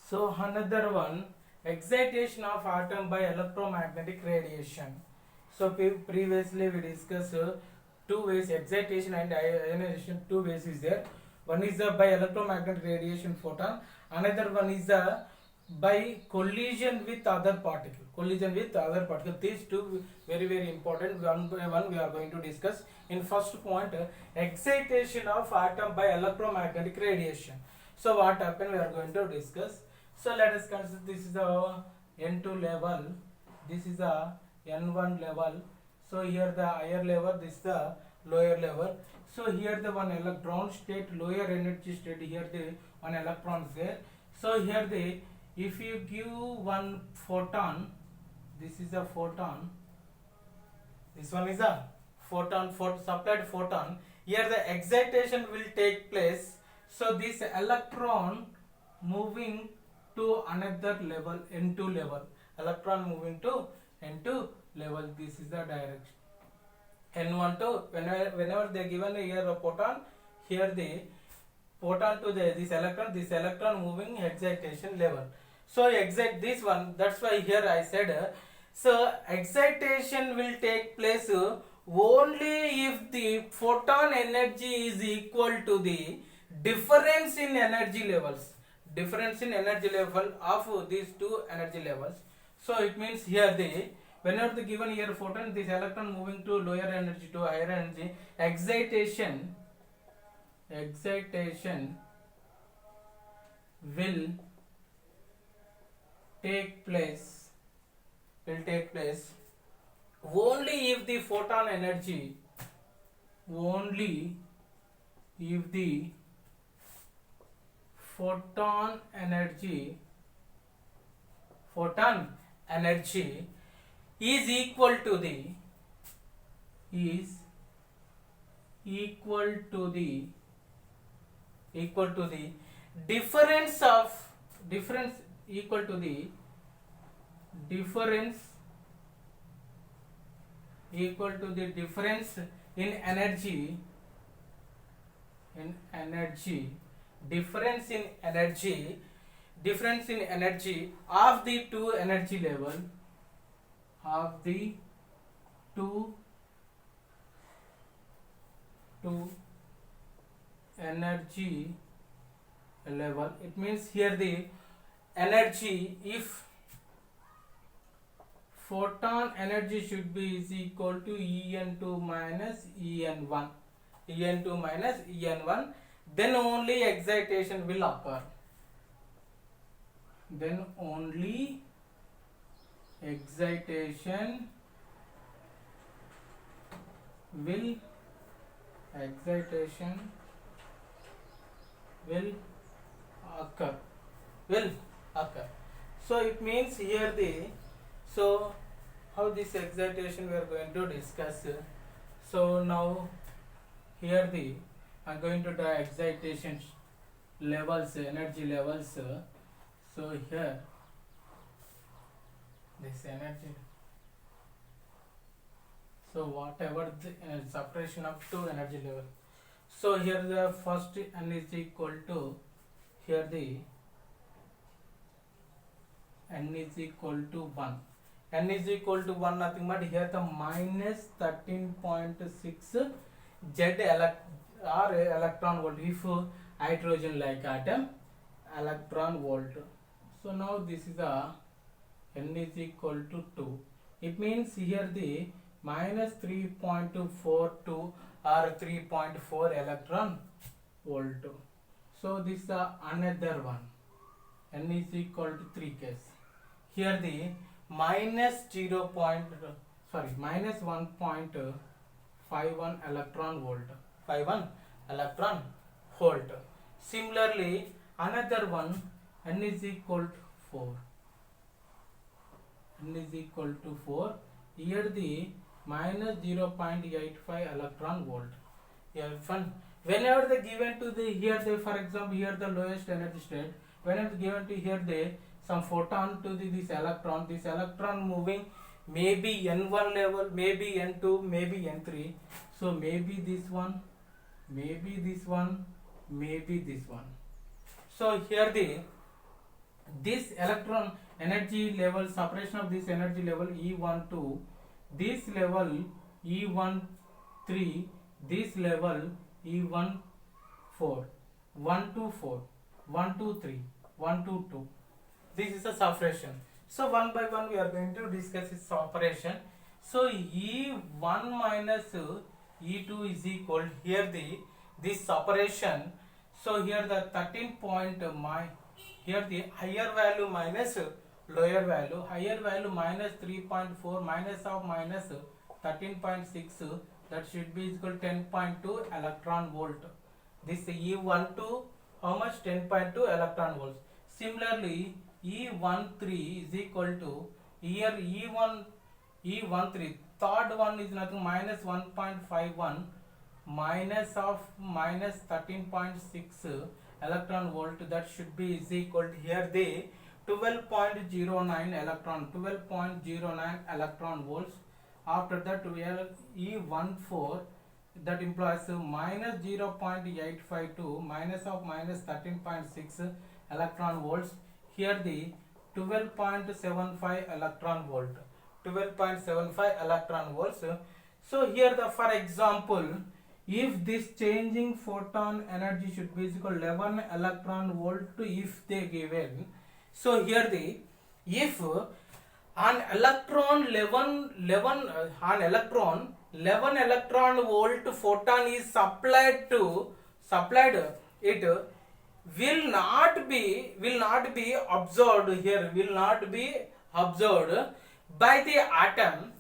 So another one, excitation of atom by electromagnetic radiation. So previously we discussed two ways, excitation and ionization. Two ways is there. One is by electromagnetic radiation photon. Another one is by collision with other particle. Collision with other particle. These two very important. One by one we are going to discuss. In first point, excitation of atom by electromagnetic radiation. So what happened? We are going to discuss. So let us consider this is a N2 level, this is a N1 level. So here the higher level, this is the lower level. So here the one electron state, lower energy state, here the one electron is there. So here the, if you give one photon, this is a photon, this one is a photon, supplied photon. Here the excitation will take place. So this electron moving to another level, N2 level, electron moving to N2 level. This is the direction. N1 to, whenever they given here a photon, here the photon to this electron moving excitation level. So excite this one, that's why here I said, so excitation will take place only if the photon energy is equal to the difference in energy levels. Difference in energy level of these two energy levels. So it means here the, whenever the given here photon, this electron moving to lower energy to higher energy, excitation will take place only if the photon energy, photon energy is equal to the difference in energy difference in energy of the two energy level energy level. It means here the energy, if photon energy should be is equal to En2 minus En1, then only excitation will occur. Excitation will occur. So it means here the, so how this excitation we are going to discuss. So now here the, I am going to draw excitation levels, energy levels. So here this energy, so whatever the separation of two energy level. So here the first N is equal to, here the N is equal to 1. N is equal to 1, nothing but here the minus 13.6 Z electron volt, if hydrogen like atom, electron volt. So now this is a N is equal to 2. It means here the minus 3.42 or 3.4 electron volt. So this is another one. N is equal to 3 case. Here the minus 1.51 electron volt. Similarly, another one, N is equal to 4. Here the minus 0.85 electron volt. Here whenever they given to the, here they, for example here the lowest energy state, whenever given to here they some photon to this electron moving maybe N1 level, maybe N2, maybe N3. So maybe this one, maybe this one. So here the this electron energy level, separation of this energy level E12, this level E13, this level E14, 1 to 4, 1 to 3, 1 to 2. This is a separation. So one by one we are going to discuss its operation. So E1 minus E2 is equal, here this separation. So here the 13 point here the higher value minus lower value, higher value minus 3.4 minus of minus 13.6, that should be equal 10.2 electron volt. This E12 how much? 10.2 electron volts. Similarly E13 is equal to, here E13 third one is nothing, minus 1.51 minus of minus 13.6 electron volt, that should be is equal to, here the 12.09 electron volts. After that we have E14, that implies minus 0.852 minus of minus 13.6 electron volts. Here the 12.75 electron volt, 12.75 electron volts. So here the, for example, if this changing photon energy should be equal 11 electron volt if they given. So here the, if an electron 11 electron volt photon is supplied it will not be absorbed here, will not be absorbed by the atom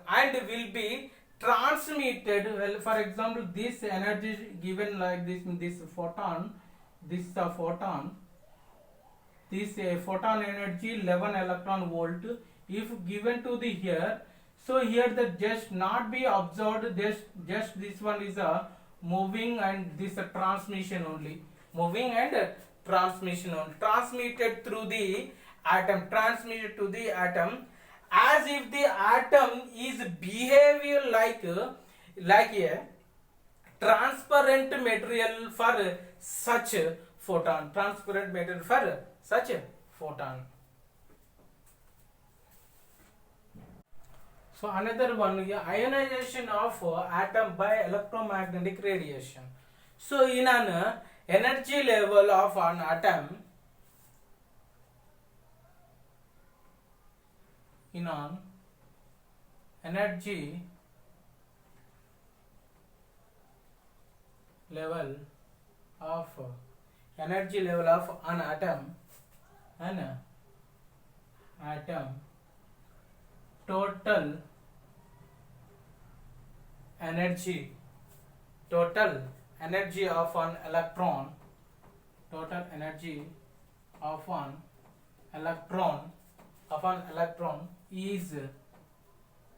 and will be transmitted. Well, for example, this energy is given like this photon energy 11 electron volt if given to the here. So here the just not be absorbed, just this one is a moving and this a transmission only, moving and transmission only, transmitted through the atom, transmitted to the atom, as if the atom is behavior like a transparent material for such photon, transparent material for such a photon. So another one, ionization of atom by electromagnetic radiation. So in an energy level of an atom, in an energy level of an atom, total energy of an electron, is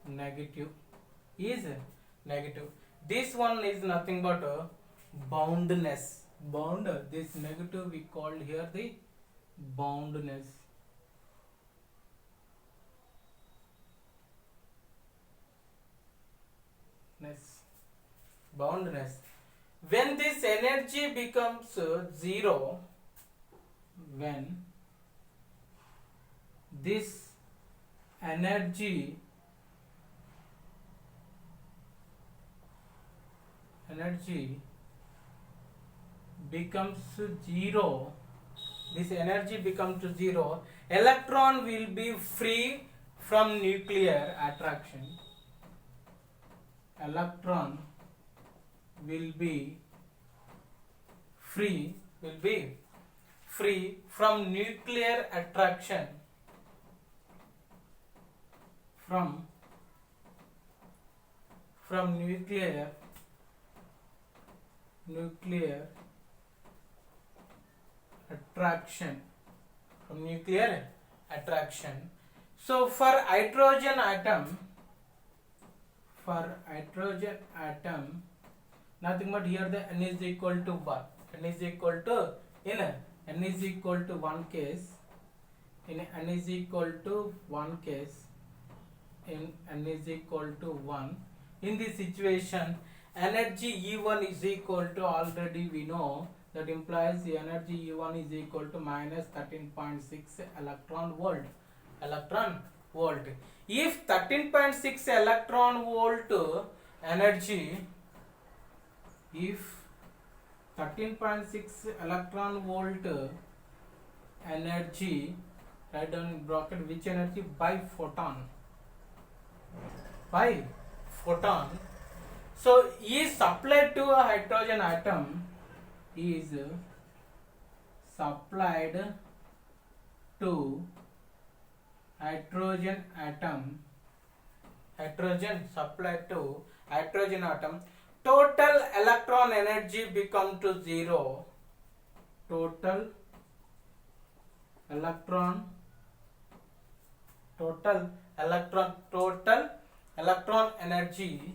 negative. This one is nothing but boundness. This negative we called here the boundness. Boundness. When this energy becomes zero, when this energy becomes zero, electron will be free from nuclear attraction. Electron will be free from nuclear attraction, from nuclear attraction. So for hydrogen atom, nothing but here the n is equal to 1. N is equal to 1 case. In n is equal to 1 case. In n is equal to 1. In this situation, energy E1 is equal to, already we know that implies the energy E1 is equal to minus 13.6 electron volt. If 13.6 electron volt energy, if 13.6 electron volt energy, write down in bracket which energy, by photon, so is supplied to a hydrogen atom, is supplied to hydrogen atom, total electron energy become to zero. Total electron energy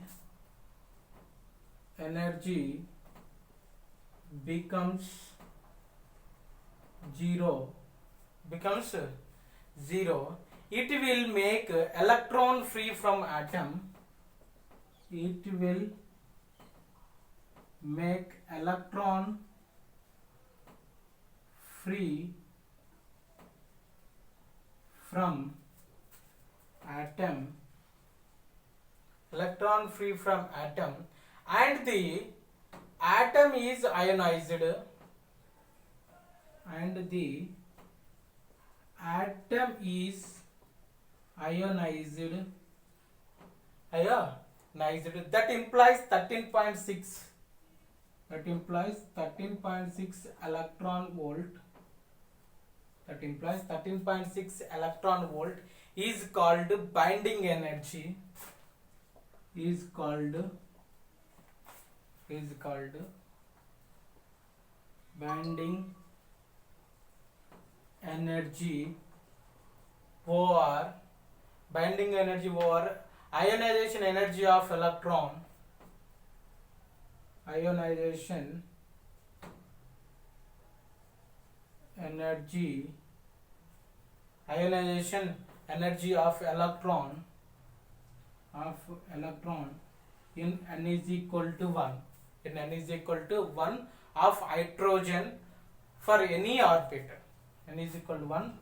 becomes zero. It will make electron free from atom. It will make electron free from atom, and the atom is ionized, that implies 13.6 electron volt, is called binding energy, binding energy over ionization energy of electron, ionization energy of electron in n is equal to 1 of hydrogen for any orbit. N is equal to 1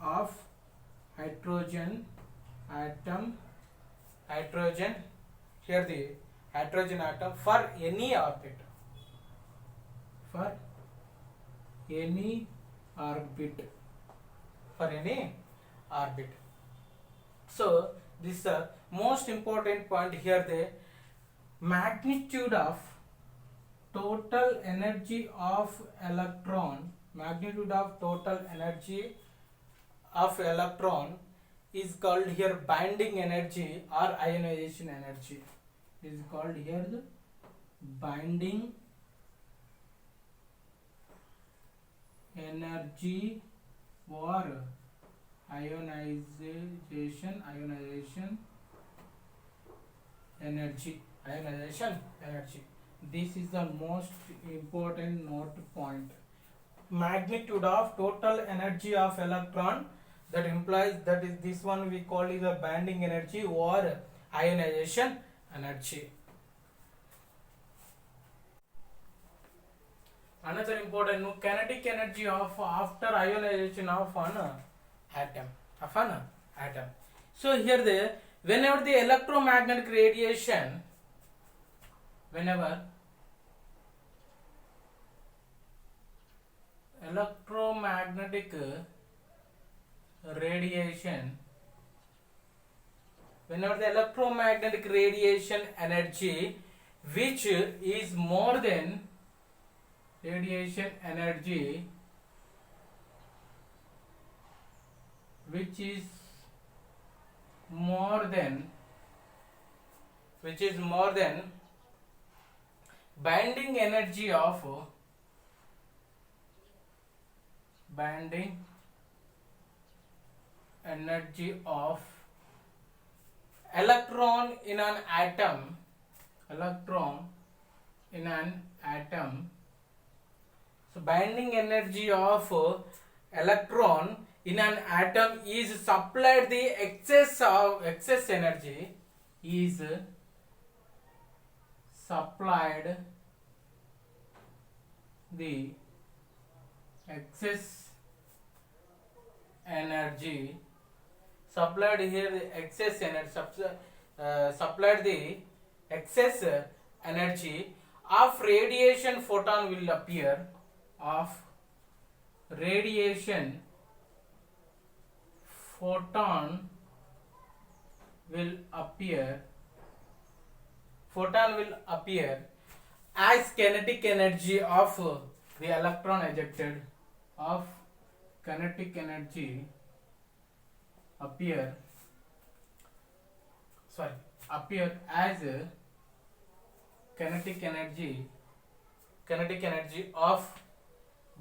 of hydrogen atom, here the hydrogen atom for any orbit, So this is the most important point here, the magnitude of total energy of electron, is called here binding energy or ionization energy, is called here the binding energy or ionization energy. This is the most important note point. Magnitude of total energy of electron, that implies that is this one we call it the binding energy or ionization energy. Another important kinetic energy of after ionization of an atom. So here whenever the electromagnetic radiation, whenever electromagnetic radiation energy which is more than radiation energy which is more than binding energy of electron in an atom. So binding energy of electron in an atom is supplied, the excess energy is supplied the excess energy supplied here, the excess energy supplied the excess energy of radiation photon will appear, of radiation photon will appear as kinetic energy of the electron ejected, of kinetic energy appear as kinetic energy of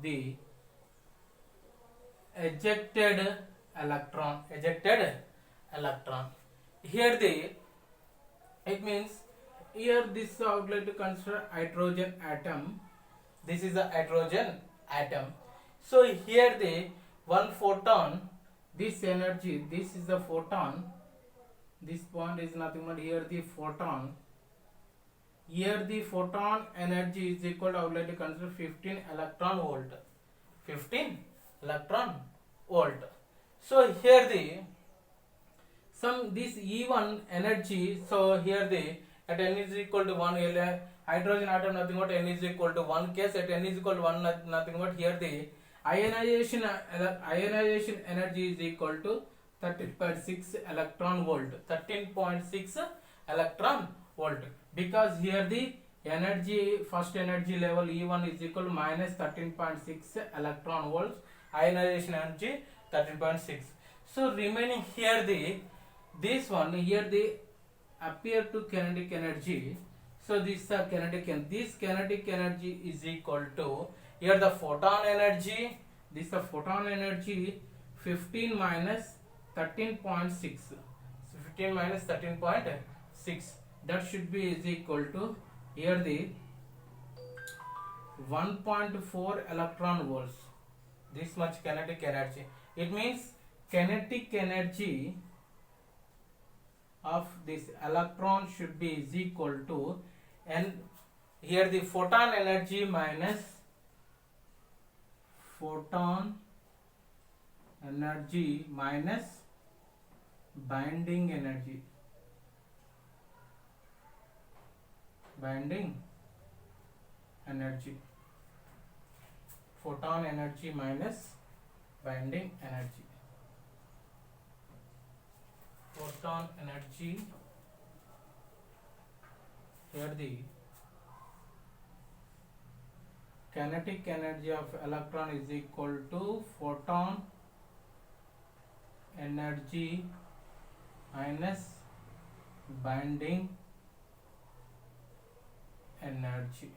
the ejected electron. Here it means, here this I would like to consider hydrogen atom. This is a hydrogen atom. So here the one photon, this energy, this is the photon, this point is nothing but here the photon. Here the photon energy is equal to, I would like to consider 15 electron volt. 15 electron volt. So here the this E1 energy, so here the at n is equal to 1, hydrogen atom nothing but n is equal to 1 case, at n is equal to 1 nothing but here the ionization energy is equal to 13.6 electron volt. 13.6 electron volt, because here the energy, first energy level E1 is equal to minus 13.6 electron volts, ionization energy 13.6. so remaining here this one, here the appear to kinetic energy. So this is this kinetic energy is equal to, here the photon energy, this is the photon energy 15 minus 13.6. So 15 minus 13.6, that should be is equal to, here the 1.4 electron volts. This much kinetic energy. It means kinetic energy of this electron should be is equal to, and here the photon energy minus binding energy. Photon energy minus binding energy. Photon energy, here the kinetic energy of electron is equal to photon energy minus binding energy.